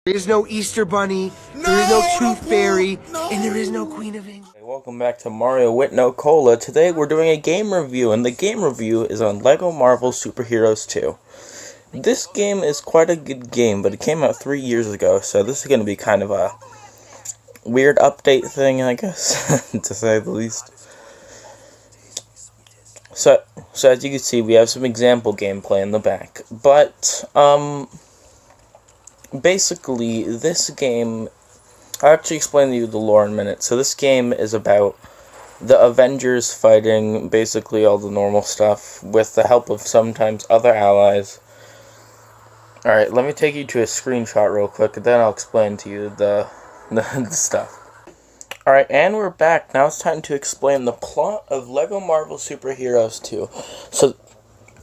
There is no Easter Bunny, there is no Tooth Fairy, and there is no Queen of England. Hey, welcome back to Mario with No Cola. Today we're doing a game review, and the game review is on LEGO Marvel Super Heroes 2. This game is quite a good game, but it came out 3 years ago, so this is going to be kind of a weird update thing, I guess, to say the least. So as you can see, we have some example gameplay in the back, but, basically, this game, I'll actually explain to you the lore in a minute. So this game is about the Avengers fighting basically all the normal stuff with the help of sometimes other allies. Alright, let me take you to a screenshot real quick, and then I'll explain to you the stuff. Alright, and we're back. Now it's time to explain the plot of LEGO Marvel Super Heroes 2. So,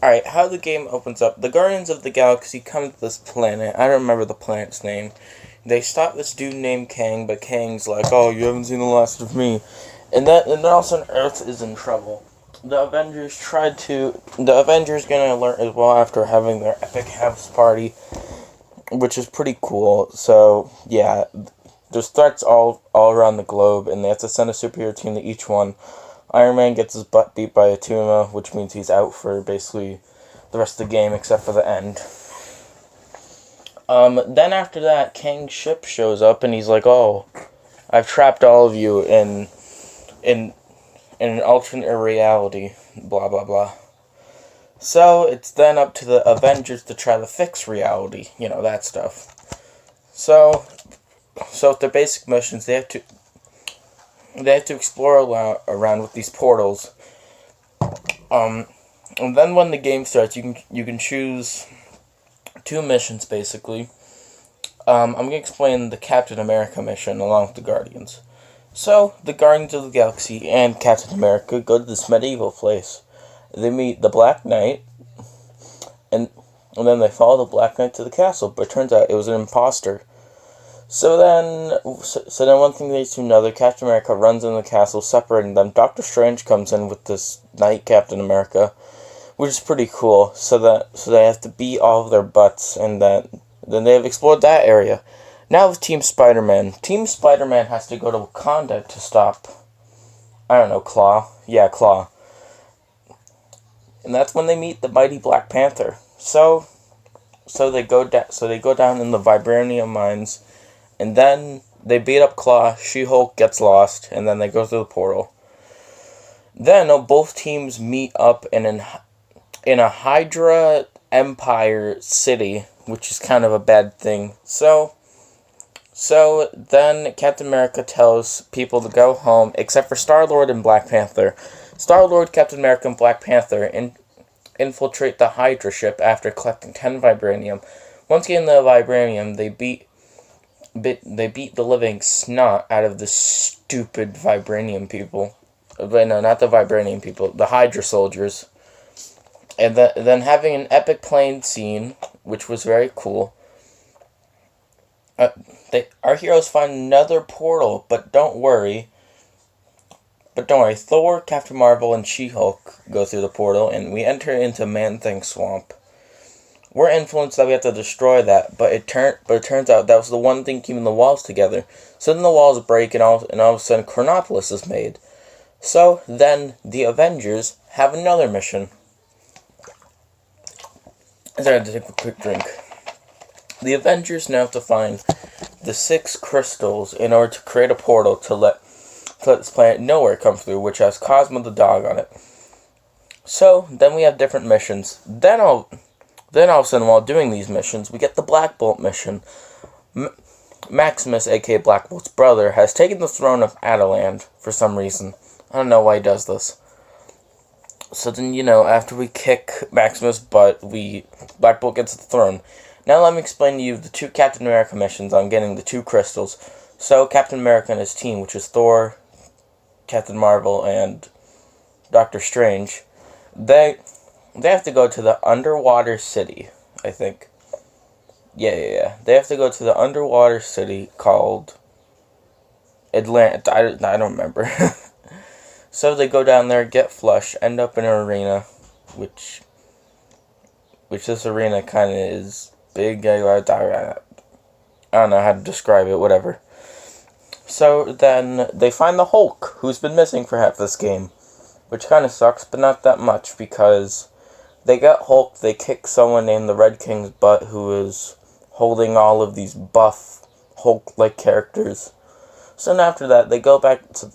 alright, how the game opens up. The Guardians of the Galaxy come to this planet. I don't remember the planet's name. They stop this dude named Kang, but Kang's like, oh, you haven't seen the last of me. And then all of a sudden, Earth is in trouble. The Avengers gonna alert as well after having their epic house party, which is pretty cool. So, yeah, there's threats all around the globe, and they have to send a superhero team to each one. Iron Man gets his butt beat by Atuma, which means he's out for basically the rest of the game, except for the end. Then after that, Kang's ship shows up, and he's like, oh, I've trapped all of you in an alternate reality, blah, blah, blah. So, it's then up to the Avengers to try to fix reality, that stuff. So with their basic missions, they have to explore around with these portals. And then when the game starts, you can choose 2 missions, basically. I'm going to explain the Captain America mission along with the Guardians. So, the Guardians of the Galaxy and Captain America go to this medieval place. They meet the Black Knight, and then they follow the Black Knight to the castle, but it turns out it was an imposter. So then one thing leads to another. Captain America runs in the castle, separating them. Doctor Strange comes in with this Knight Captain America, which is pretty cool. So they have to beat all of their butts, and then they have explored that area. Now with Team Spider-Man. Team Spider-Man has to go to Wakanda to stop, I don't know, Claw. Yeah, Claw. And that's when they meet the mighty Black Panther. So they go down in the vibranium mines, and then they beat up Claw. She-Hulk gets lost, and then they go through the portal. Then both teams meet up in a Hydra Empire city, which is kind of a bad thing. So then Captain America tells people to go home, except for Star-Lord and Black Panther. Star-Lord, Captain America, and Black Panther infiltrate the Hydra ship after collecting 10 vibranium. Once getting the vibranium, they beat the living snot out of the stupid vibranium people. But no, not the vibranium people, the Hydra soldiers. And then having an epic plane scene, which was very cool. Our heroes find another portal, but don't worry. Thor, Captain Marvel, and She-Hulk go through the portal, and we enter into Man-Thing Swamp. We're influenced that we have to destroy that, but it turns out that was the one thing keeping the walls together. So then the walls break, and all of a sudden Chronopolis is made. So then the Avengers have another mission. Sorry, I had to take a quick drink. The Avengers now have to find the 6 crystals in order to create a portal to let this planet Nowhere come through, which has Cosmo the dog on it. So then we have different missions. Then all of a sudden, while doing these missions, we get the Black Bolt mission. Maximus, aka Black Bolt's brother, has taken the throne of Ataland for some reason. I don't know why he does this. So then, after we kick Maximus' butt, Black Bolt gets the throne. Now let me explain to you the 2 Captain America missions on getting the 2 crystals. So Captain America and his team, which is Thor, Captain Marvel, and Doctor Strange, they have to go to the underwater city, I think. Yeah. They have to go to the underwater city called Atlanta. I don't remember. So they go down there, get flushed, end up in an arena, which this arena kind of is big. I don't know how to describe it, whatever. So then they find the Hulk, who's been missing for half this game, which kind of sucks, but not that much, because they get Hulk, they kick someone named the Red King's butt, who is holding all of these buff Hulk-like characters. So then after that, they go back to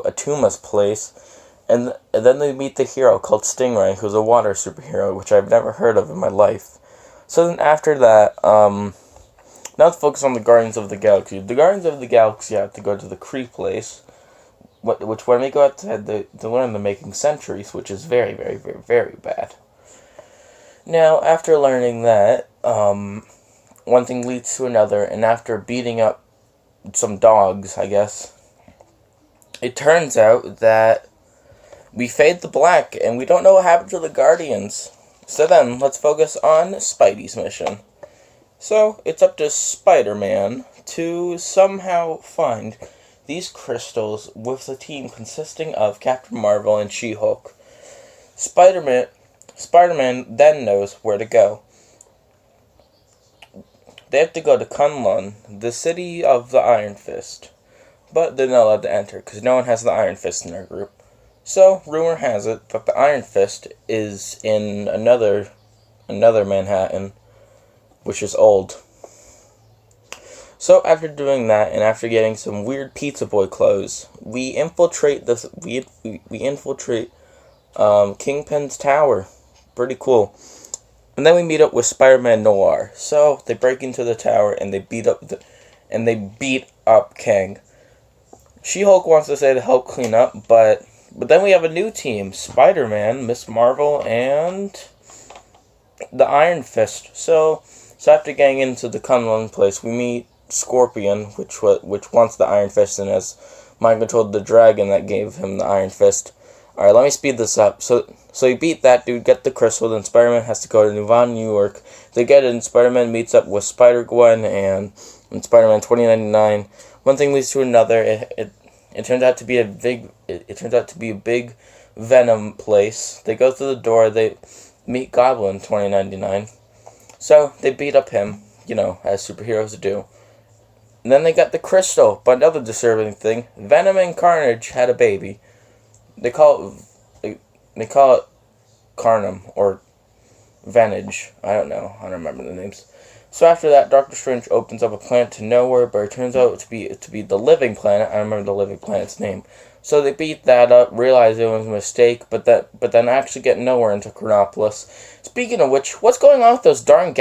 Atuma's place, and then they meet the hero called Stingray, who's a water superhero, which I've never heard of in my life. So then after that, now let's focus on the Guardians of the Galaxy. The Guardians of the Galaxy have to go to the Kree place, which when they go outside, they learn the making centuries, which is very, very, very, very bad. Now, after learning that, one thing leads to another, and after beating up some dogs, I guess, it turns out that we fade to black, and we don't know what happened to the Guardians. So then, let's focus on Spidey's mission. So, it's up to Spider-Man to somehow find these crystals with a team consisting of Captain Marvel and She-Hulk. Spider-Man then knows where to go. They have to go to Kunlun, the city of the Iron Fist. But they're not allowed to enter, because no one has the Iron Fist in their group. So, rumor has it that the Iron Fist is in another Manhattan, which is old. So, after doing that, and after getting some weird Pizza Boy clothes, we infiltrate Kingpin's tower. Pretty cool. And then we meet up with Spider-Man Noir. So, they break into the tower, and they beat up Kang. She-Hulk wants to say to help clean up, but then we have a new team. Spider-Man, Miss Marvel, and the Iron Fist. So after getting into the Kunlun place, we meet Scorpion, which wants the Iron Fist and has mind-controlled the dragon that gave him the Iron Fist. Alright, let me speed this up. So you beat that dude, get the crystal, then Spider-Man has to go to New York. They get it, and Spider-Man meets up with Spider-Gwen and Spider-Man 2099. One thing leads to another. It turns out to be a big Venom place. They go through the door. They meet Goblin 2099. So they beat up him, as superheroes do. And then they got the crystal. But another disturbing thing: Venom and Carnage had a baby. They call it Carnum or Vantage. I don't know. I don't remember the names. So after that, Doctor Strange opens up a planet to nowhere, but it turns out to be the Living Planet. I don't remember the Living Planet's name. So they beat that up, realize it was a mistake, but then actually get nowhere into Chronopolis. Speaking of which, what's going on with those darn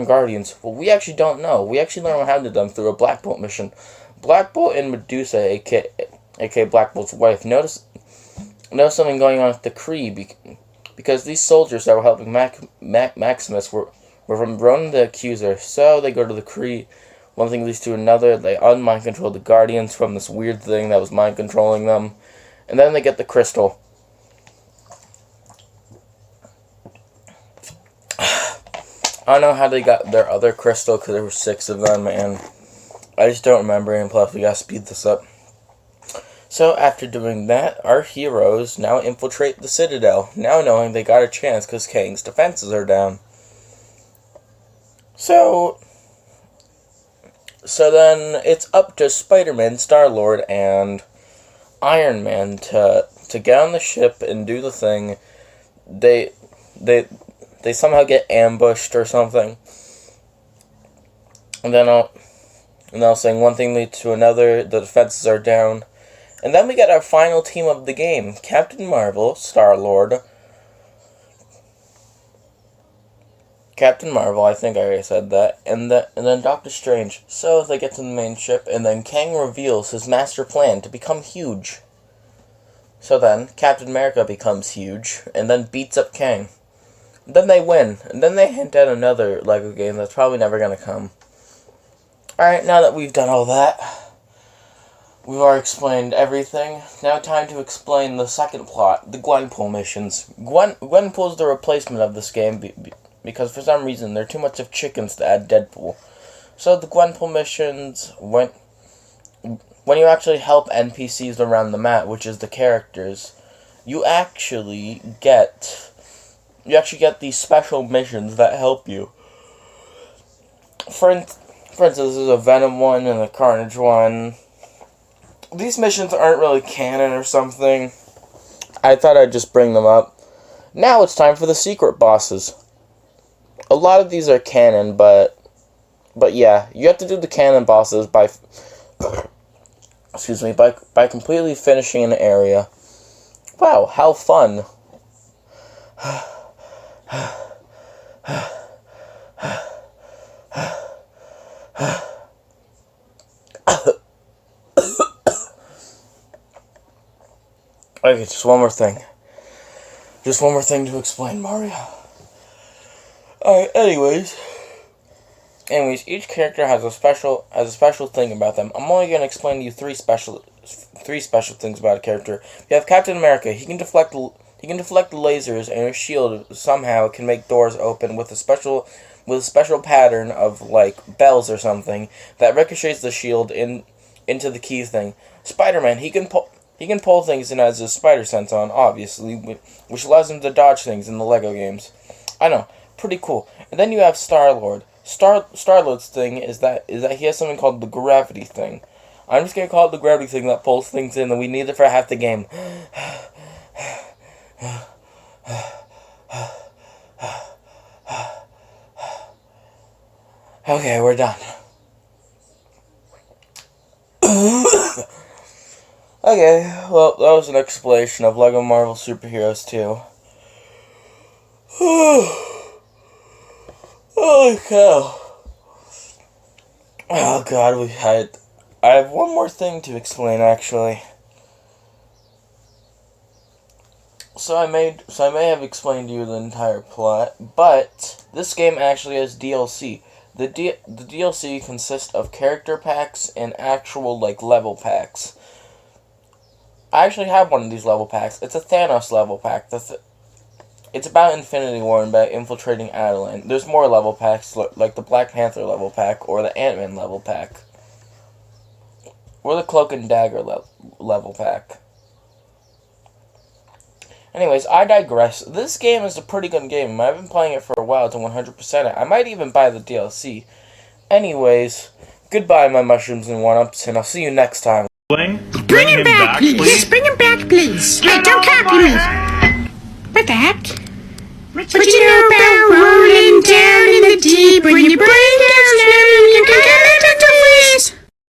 Guardians? Well, we actually don't know. We actually learned what happened to them through a Black Bolt mission. Black Bolt and Medusa, aka Black Bolt's wife, noticed something going on with the Kree because these soldiers that were helping Maximus were from Ronan the Accuser. So they go to the Kree. One thing leads to another. They unmind control the Guardians from this weird thing that was mind controlling them. And then they get the crystal. I don't know how they got their other crystal, because there were 6 of them, and I just don't remember, and plus we gotta speed this up. So after doing that, our heroes now infiltrate the Citadel, now knowing they got a chance because Kang's defenses are down. So then it's up to Spider-Man, Star-Lord, and Iron Man to get on the ship and do the thing. They somehow get ambushed or something. And then I'll saying one thing leads to another, the defenses are down. And then we get our final team of the game. Captain Marvel, Star-Lord. Captain Marvel, I think I already said that. And then Doctor Strange. So they get to the main ship, and then Kang reveals his master plan to become huge. So then, Captain America becomes huge, and then beats up Kang. And then they win, and then they hint at another LEGO game that's probably never gonna come. Alright, now that we've done all that, we've already explained everything. Now time to explain the second plot, the Gwenpool missions. Gwenpool's the replacement of this game because for some reason they're too much of chickens to add Deadpool. So the Gwenpool missions, when you actually help NPCs around the map, which is the characters, you actually get these special missions that help you. For instance, there's a Venom one and a Carnage one. These missions aren't really canon or something. I thought I'd just bring them up. Now it's time for the secret bosses. A lot of these are canon, but yeah, you have to do the canon bosses by by completely finishing an area. Wow, how fun. Okay, just one more thing. Just one more thing to explain, Mario. Alright, anyways, each character has a special thing about them. I'm only gonna explain to you three special things about a character. You have Captain America. He can deflect lasers, and his shield somehow can make doors open with a special pattern of like bells or something that ricochets the shield into the key thing. Spider-Man, he can pull things and has his spider sense on, obviously, which allows him to dodge things in the Lego games. I know, pretty cool. And then you have Star-Lord. Star-Lord's thing is that he has something called the gravity thing. I'm just gonna call it the gravity thing that pulls things in, and we need it for half the game. Okay, we're done. Okay, well, that was an explanation of LEGO Marvel Superheroes 2. Holy cow. Oh god, I have one more thing to explain, actually. So I may have explained to you the entire plot, but this game actually has DLC. The DLC consists of character packs and actual, like, level packs. I actually have one of these level packs. It's a Thanos level pack. It's about Infinity War and about infiltrating Attilan. There's more level packs, like the Black Panther level pack, or the Ant-Man level pack. Or the Cloak and Dagger level pack. Anyways, I digress. This game is a pretty good game. I've been playing it for a while to 100% it. I might even buy the DLC. Anyways, goodbye my mushrooms and one-ups, and I'll see you next time. Bring him back, please. Yes, bring him back, please. Hey, don't copy me. What the heck? What you know about rolling down in the deep when your brain gets slow, you can get into freeze?